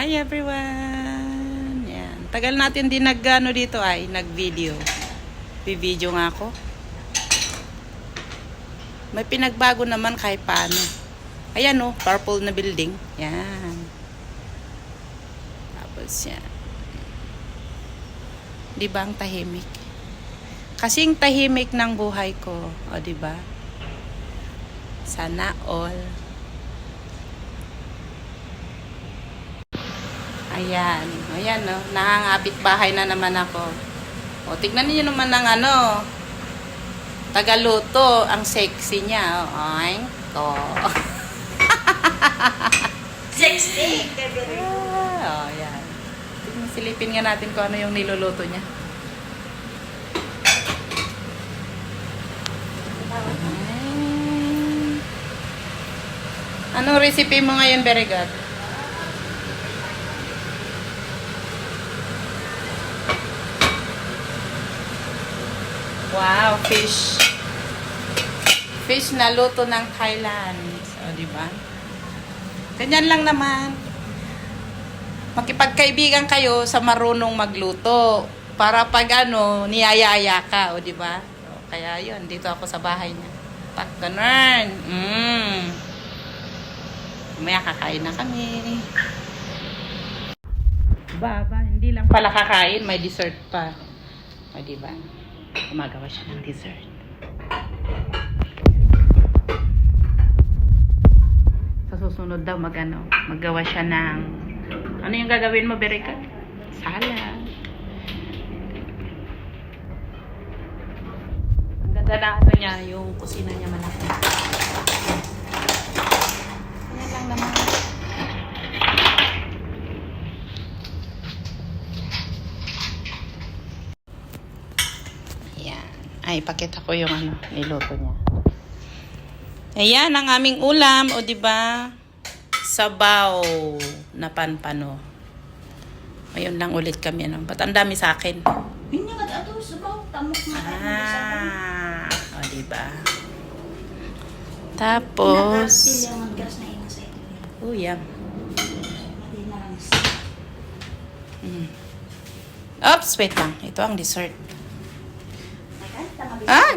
Hi everyone! Yan. Tagal natin din dito ay nag-video. Video nga ako. May pinagbago naman kahit paano. Ayan oh, purple na building. Yan. Tapos yan. Di ba ang tahimik? Kasing tahimik ng buhay ko. O di ba? Sana all. Ayan. Ayan, no. Nangangapit bahay na naman ako. O, tignan niyo naman ng tagaluto. Ang sexy niya. O, ay. O. Sexy! O, ayan. Silipin nga natin kung ano yung niluluto niya. Anong recipe mo ngayon, Beregat? Wow, fish. Fish na luto ng Thailand. So, di ba? Ganyan lang naman. Makipagkaibigan kayo sa marunong magluto. Para pag niyayaya ka, o di ba? So, kaya yun, dito ako sa bahay niya. Tak, ganun. Mamaya kakain na kami. Baba, hindi lang pala kakain, may dessert pa. O di ba? Gumagawa siya ng dessert. Sa susunod daw maggawa siya ng ano yung gagawin mo, Bereka? Salad. Ang ganda na niya, yung kusina niya malaki. Yan lang naman. Ay, pakita ko yung niluto niya. Ayan ang aming ulam, o di ba? Sabaw na panpano. Ayun lang ulit kami, Ba't ang dami sa akin? Yun yung ato, sabaw. Tamok na. O di ba? Tapos, yum. Oops, wait lang. Ito ang dessert.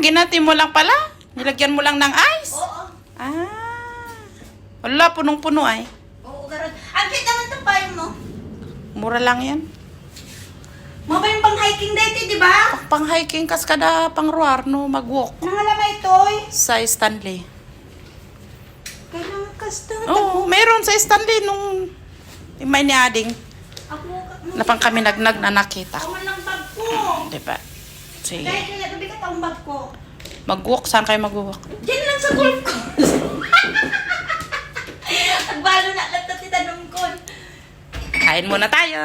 Ginati mo lang pala? Nilagyan mo lang ng ice? Oo. Wala, punong-puno ay. Oo, karon. Ang cute naman itong payo mo. Mura lang yan. Mo ba yung pang-hiking dito, di ba? Pang-hiking kas kada pang-ruar, no, mag-walk. Nangalamay ito, Sa Stanley. Kailangan kasta. Oo, meron sa Stanley nung may niading. Ako, Na pang kami na nakita. ako man lang bag ko. Diba? Sige. Kahit kaya gabi ka taong bag ko. Mag-walk, saan kayo mag-walk? Diyan lang sa golf course. Nagbalo na lang ito tinanong ko. Kain muna tayo.